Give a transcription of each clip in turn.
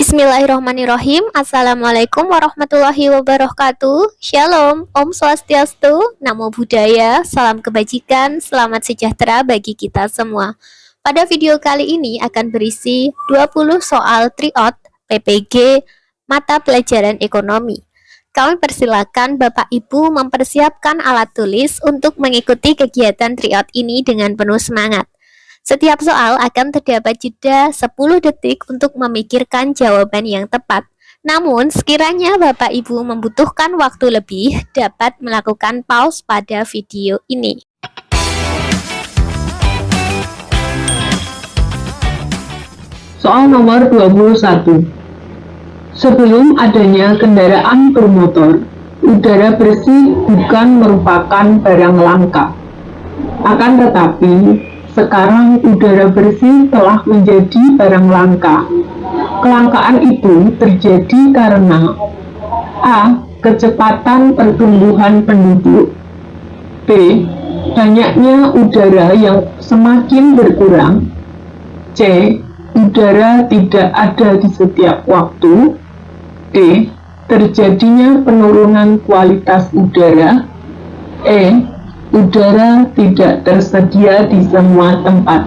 Bismillahirrahmanirrahim. Assalamualaikum warahmatullahi wabarakatuh. Shalom, Om Swastiastu, Namo Buddhaya, salam kebajikan, selamat sejahtera bagi kita semua. Pada video kali ini akan berisi 20 soal tryout PPG mata pelajaran ekonomi. Kami persilakan Bapak Ibu mempersiapkan alat tulis untuk mengikuti kegiatan tryout ini dengan penuh semangat. Setiap soal akan terdapat jeda 10 detik untuk memikirkan jawaban yang tepat. Namun, sekiranya Bapak Ibu membutuhkan waktu lebih, dapat melakukan pause pada video ini. Soal nomor 21. Sebelum adanya kendaraan bermotor, udara bersih bukan merupakan barang langka. Akan tetapi, sekarang udara bersih telah menjadi barang langka. Kelangkaan itu terjadi karena A. Kecepatan pertumbuhan penduduk, B. Banyaknya udara yang semakin berkurang, C. Udara tidak ada di setiap waktu, D. Terjadinya penurunan kualitas udara, E. Udara tidak tersedia di semua tempat.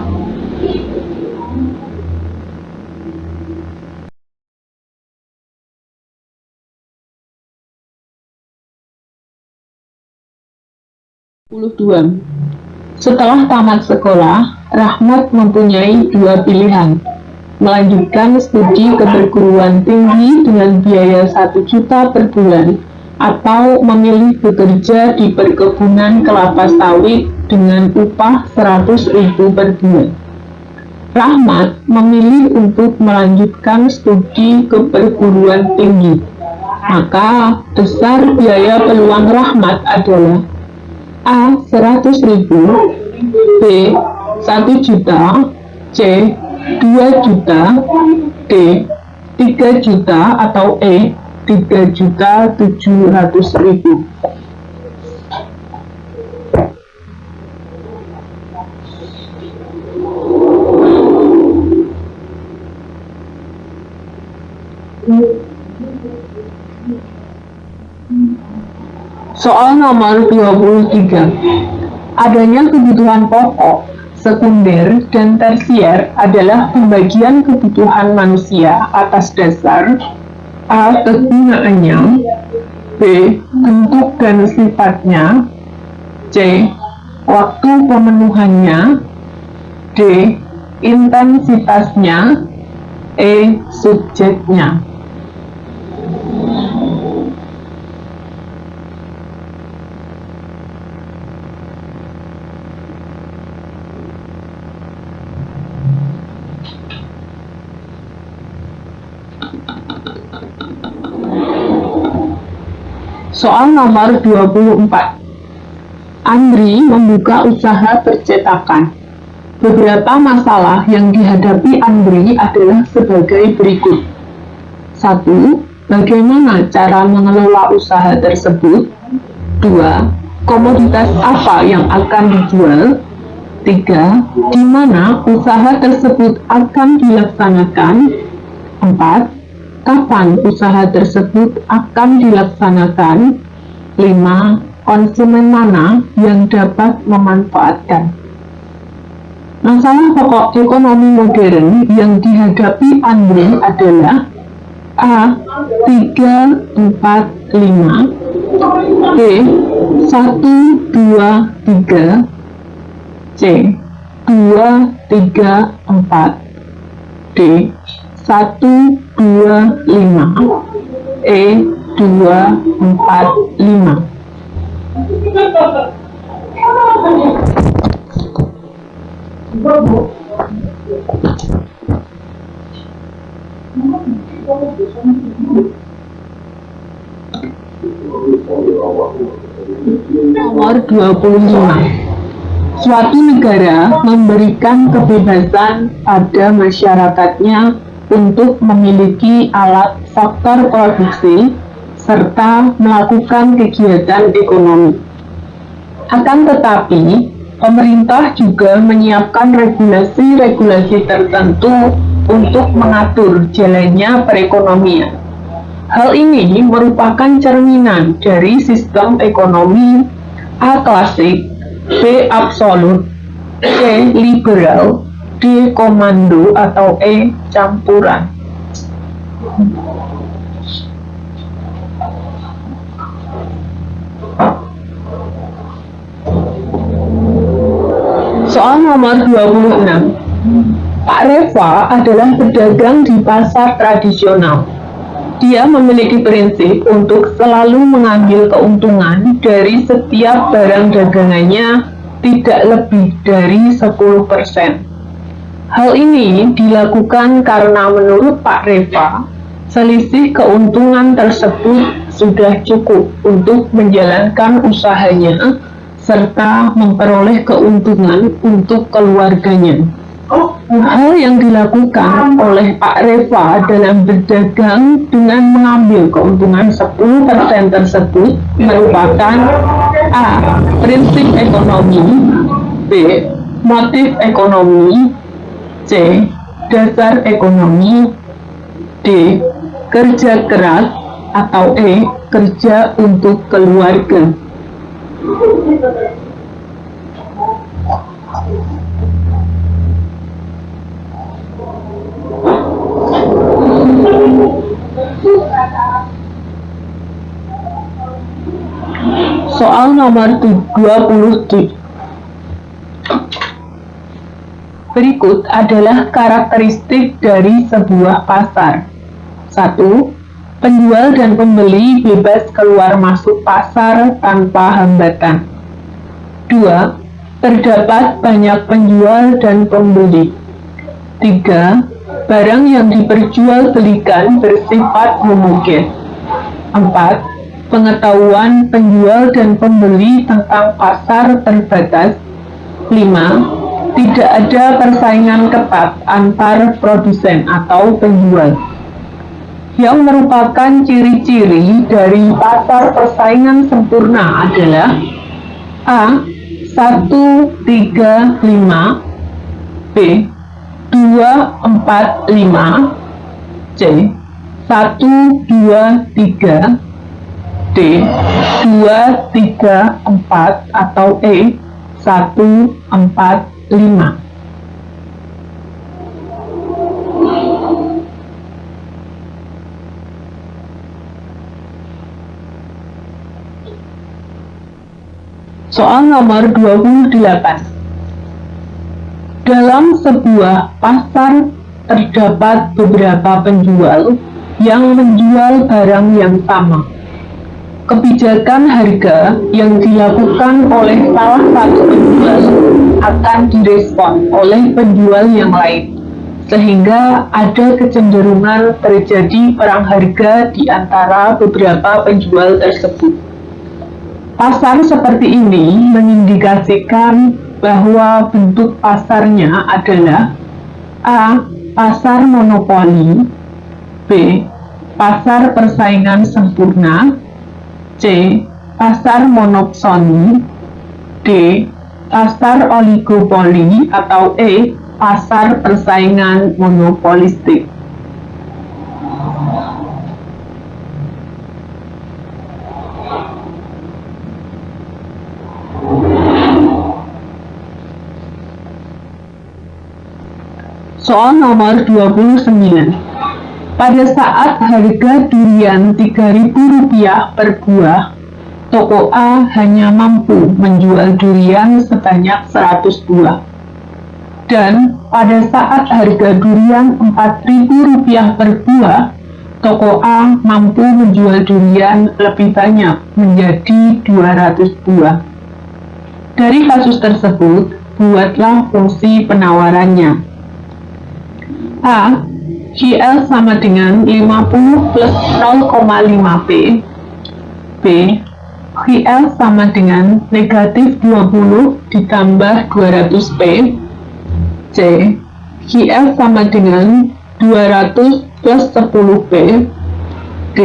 Setelah tamat sekolah, Rahmat mempunyai dua pilihan: melanjutkan studi ke perguruan tinggi dengan biaya 1 juta per bulan, atau memilih bekerja di perkebunan kelapa sawit dengan upah 100.000 per bulan. Rahmat memilih untuk melanjutkan studi ke perguruan tinggi. Maka besar biaya peluang Rahmat adalah A. 100.000, B. 1 juta, C. 2 juta, D. 3 juta, atau E. 3.700.000. Soal nomor 23. Adanya kebutuhan pokok, sekunder, dan tersier adalah pembagian kebutuhan manusia atas dasar A. Kegunaannya, B. Bentuk dan sifatnya, C. Waktu pemenuhannya, D. Intensitasnya, E. Subjeknya. Soal nomor 24. Andri membuka usaha percetakan. Beberapa masalah yang dihadapi Andri adalah sebagai berikut. 1. Bagaimana cara mengelola usaha tersebut? 2. Komoditas apa yang akan dijual? 3. Di mana usaha tersebut akan dilaksanakan? 4. Kapan usaha tersebut akan dilaksanakan? 5. Konsumen mana yang dapat memanfaatkan? Masalah pokok ekonomi modern yang dihadapi Andri adalah A. 3, 4, 5, B. 1, 2, 3, C. 2, 3, 4, D. 1, 2, 5, E. 2, 4, 5. Nomor 25. Suatu negara memberikan kebebasan pada masyarakatnya untuk memiliki alat faktor produksi serta melakukan kegiatan ekonomi. Akan tetapi, pemerintah juga menyiapkan regulasi-regulasi tertentu untuk mengatur jalannya perekonomian. Hal ini merupakan cerminan dari sistem ekonomi A klasik, B absolut, C liberal, D komando, atau E campuran. Soal nomor 26. Pak Reva adalah pedagang di pasar tradisional. Dia memiliki prinsip untuk selalu mengambil keuntungan dari setiap barang dagangannya tidak lebih dari 10%. Hal ini dilakukan karena menurut Pak Reva, selisih keuntungan tersebut sudah cukup untuk menjalankan usahanya serta memperoleh keuntungan untuk keluarganya. Hal yang dilakukan oleh Pak Reva dalam berdagang dengan mengambil keuntungan 10% tersebut merupakan A. Prinsip ekonomi, B. Motif ekonomi, C. Dasar ekonomi, D. Kerja keras, atau E. Kerja untuk keluarga. Soal nomor 27. Berikut adalah karakteristik dari sebuah pasar. 1. Penjual dan pembeli bebas keluar masuk pasar tanpa hambatan. 2. Terdapat banyak penjual dan pembeli. 3. Barang yang diperjualbelikan bersifat homogen. 4. Pengetahuan penjual dan pembeli tentang pasar terbatas. 5. Tidak ada persaingan ketat antar produsen atau penjual. Yang merupakan ciri-ciri dari pasar persaingan sempurna adalah A. 1, 3, 5, B. 2, 4, 5, C. 1, 2, 3, D. 2, 3, 4, atau E. 1, 4, 5. Soal nomor 28. Dalam sebuah pasar terdapat beberapa penjual yang menjual barang yang sama. Kebijakan harga yang dilakukan oleh salah satu penjual akan direspon oleh penjual yang lain, sehingga ada kecenderungan terjadi perang harga di antara beberapa penjual tersebut. Pasar seperti ini mengindikasikan bahwa bentuk pasarnya adalah A. Pasar monopoli, B. Pasar persaingan sempurna, C. Pasar monopsoni, D. Pasar oligopoli, atau E. Pasar persaingan monopolistik. Soal nomor 29. Pada saat harga durian Rp3.000 per buah, toko A hanya mampu menjual durian sebanyak 100 buah. Dan pada saat harga durian Rp4.000 per buah, toko A mampu menjual durian lebih banyak, menjadi 200 buah. Dari kasus tersebut, buatlah fungsi penawarannya. A. GL sama dengan 50 plus 0,5 P. B. GL sama dengan negatif 20 ditambah 200 P. C. GL sama dengan 200 plus 10 P. D.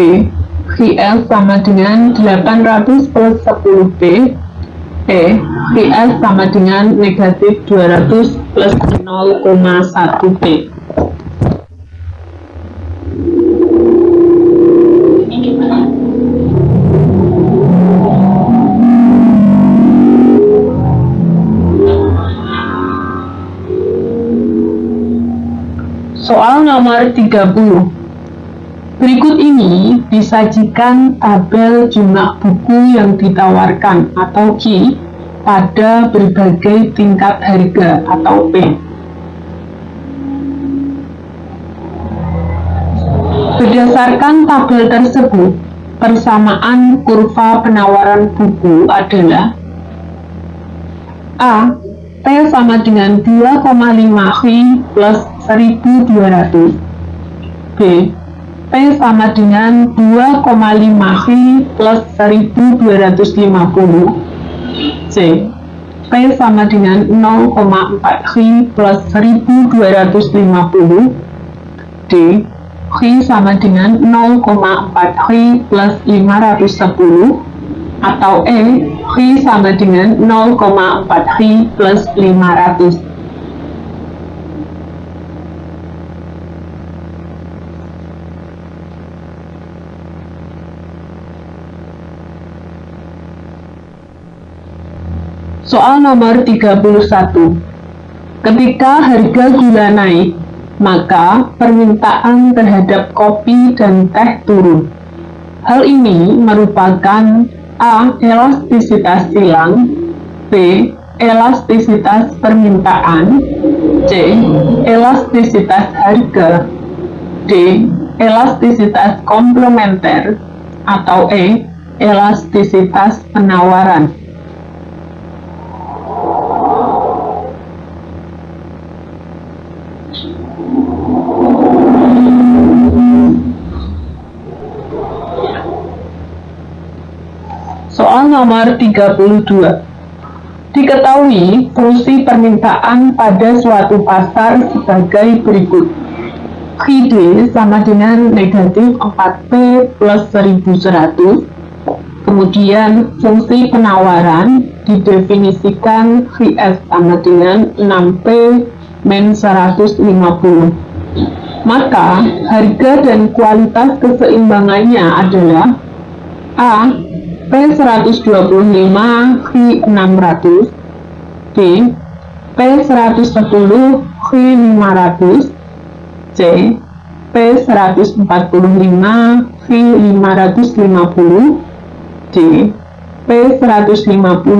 GL sama dengan 800 plus 10 P. E. GL sama dengan negatif 200 plus 0,1 P. Soal nomor 30. Berikut ini disajikan tabel jumlah buku yang ditawarkan atau Q pada berbagai tingkat harga atau P. Berdasarkan tabel tersebut, persamaan kurva penawaran buku adalah A. P sama dengan 2,5 Q plus 1.200. B. P sama dengan 2,5 Q plus 1.250. C. P sama dengan 0,4 Q plus 1.250. D. Q sama dengan 0,4 Q plus 510. Atau E. Q sama dengan 0,4 Q plus 500. Soal nomor 31. Ketika harga gula naik, maka permintaan terhadap kopi dan teh turun. Hal ini merupakan A. Elastisitas silang, B. Elastisitas permintaan, C. Elastisitas harga, D. Elastisitas komplementer, atau E. Elastisitas penawaran. Soal nomor 32. Diketahui fungsi permintaan pada suatu pasar sebagai berikut. QD sama dengan negatif 4P plus 1100. Kemudian fungsi penawaran didefinisikan QS sama dengan 6P min 150. Maka harga dan kualitas keseimbangannya adalah A. P125 Q 600, B. P110 Q 500, C. P145 Q 550, D. P150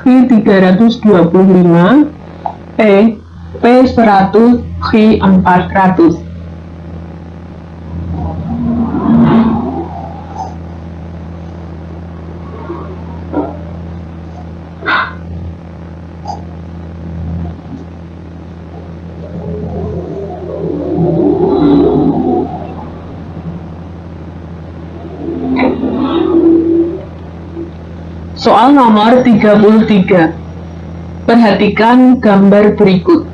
Q 325, E. P100 Q 400. Soal nomor 33. Perhatikan gambar berikut.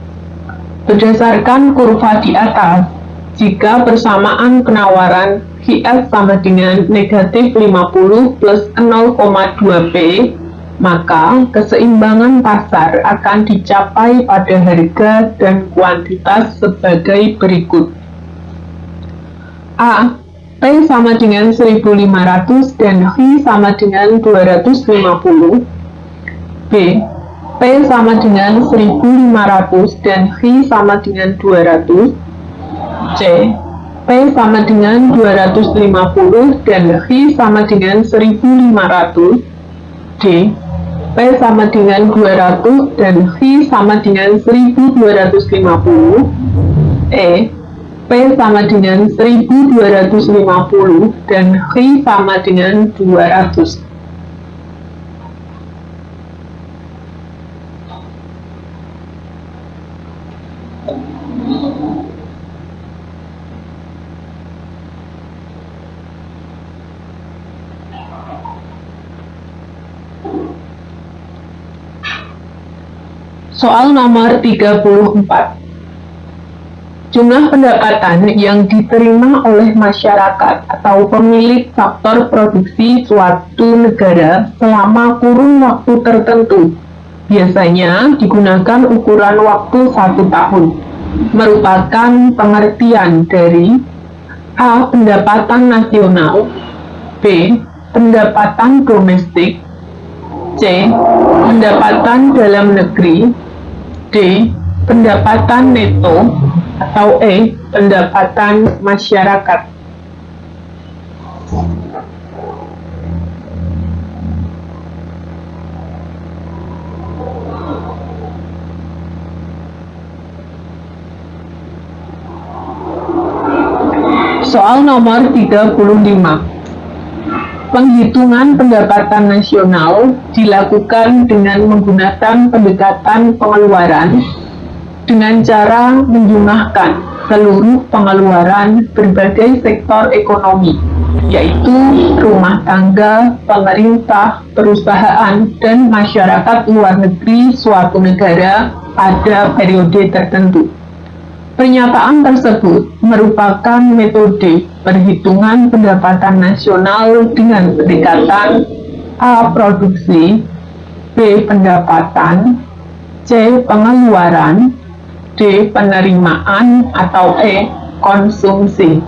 Berdasarkan kurva di atas, jika persamaan penawaran QF sama dengan negatif 50 plus 0,2P, maka keseimbangan pasar akan dicapai pada harga dan kuantitas sebagai berikut. A. P sama dengan 1500 dan Q sama dengan 250. B. P sama dengan 1500 dan Q sama dengan 200. C. P sama dengan 250 dan Q sama dengan 1500. D. P sama dengan 200 dan Q sama dengan 1250. E. P sama dengan 1250 dan Q sama dengan 200. Soal nomor 34. Jumlah pendapatan yang diterima oleh masyarakat atau pemilik faktor produksi suatu negara selama kurun waktu tertentu, biasanya digunakan ukuran waktu 1 tahun, merupakan pengertian dari A. Pendapatan nasional, B. Pendapatan domestik, C. Pendapatan dalam negeri, D. Pendapatan neto, atau E. Pendapatan masyarakat. Soal nomor 35. Penghitungan pendapatan nasional dilakukan dengan menggunakan pendekatan pengeluaran dengan cara menjumlahkan seluruh pengeluaran berbagai sektor ekonomi, yaitu rumah tangga, pemerintah, perusahaan, dan masyarakat luar negeri suatu negara pada periode tertentu. Pernyataan tersebut merupakan metode perhitungan pendapatan nasional dengan pendekatan A. Produksi, B. Pendapatan, C. Pengeluaran, D. Penerimaan, atau E. Konsumsi.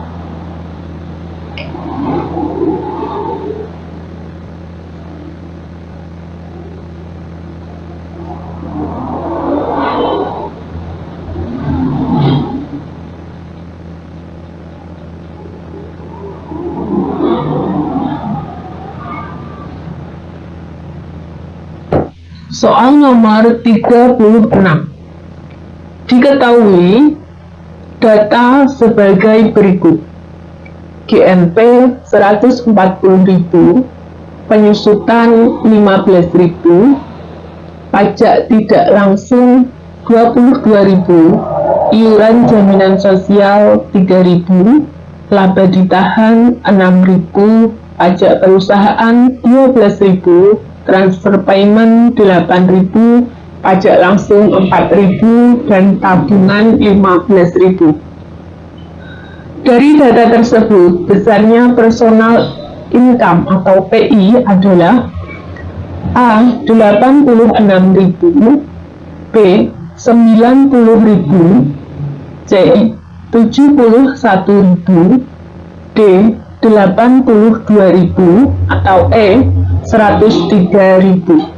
Soal nomor 36. Diketahui data sebagai berikut. GNP 140.000, penyusutan 15.000, pajak tidak langsung 22.000, iuran jaminan sosial 3.000, laba ditahan 6.000, pajak perusahaan 12.000, transfer payment 8.000, pajak langsung 4.000, dan tabungan 15.000. Dari data tersebut, besarnya personal income atau PI adalah A. 86.000, B. 90.000, C. 71.000, D. 82.000, atau E. 103.000.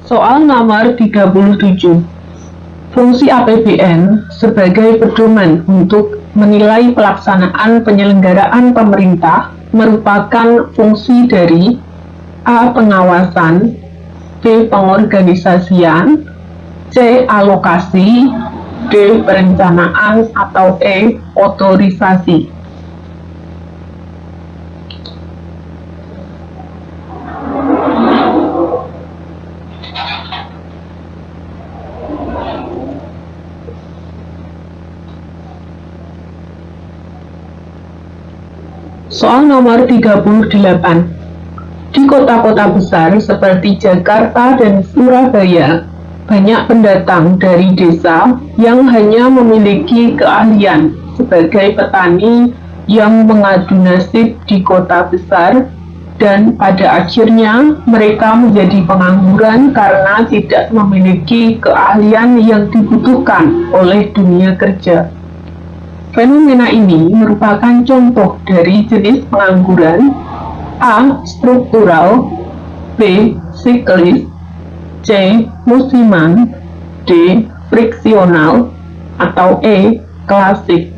Soal nomor 37. Fungsi APBN sebagai pedoman untuk menilai pelaksanaan penyelenggaraan pemerintah merupakan fungsi dari A. Pengawasan, B. Pengorganisasian, C. Alokasi, D. Perencanaan, atau E. Otorisasi. Soal nomor 38. Di kota-kota besar seperti Jakarta dan Surabaya, banyak pendatang dari desa yang hanya memiliki keahlian sebagai petani yang mengadu nasib di kota besar, dan pada akhirnya mereka menjadi pengangguran karena tidak memiliki keahlian yang dibutuhkan oleh dunia kerja. Fenomena ini merupakan contoh dari jenis pengangguran A. Struktural, B. Siklis, C. Musiman, D. Friksional, atau E. Klasik.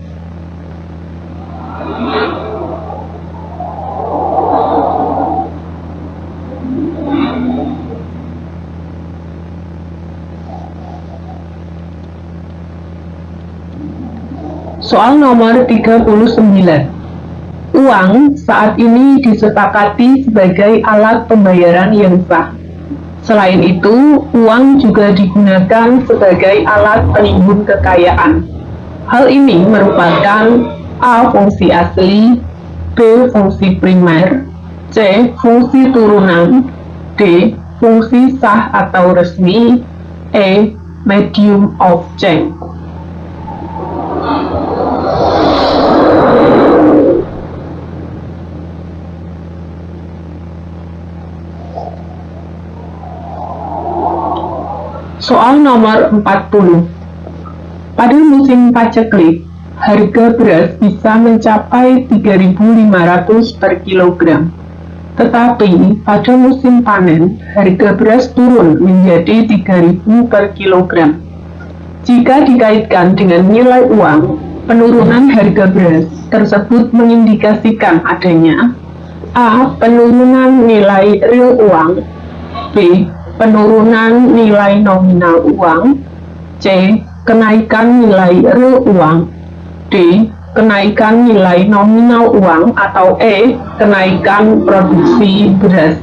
Soal nomor 39. Uang saat ini disepakati sebagai alat pembayaran yang sah. Selain itu, uang juga digunakan sebagai alat penimbun kekayaan. Hal ini merupakan A. Fungsi asli, B. Fungsi primer, C. Fungsi turunan, D. Fungsi sah atau resmi, E. Medium of change. Soal nomor 40. Pada musim paceklik, harga beras bisa mencapai 3.500 per kilogram. Tetapi pada musim panen, harga beras turun menjadi 3.000 per kilogram. Jika dikaitkan dengan nilai uang, penurunan harga beras tersebut mengindikasikan adanya A. Penurunan nilai real uang, B. Penurunan nilai nominal uang, C. Kenaikan nilai real uang, D. Kenaikan nilai nominal uang, atau E. Kenaikan produksi beras.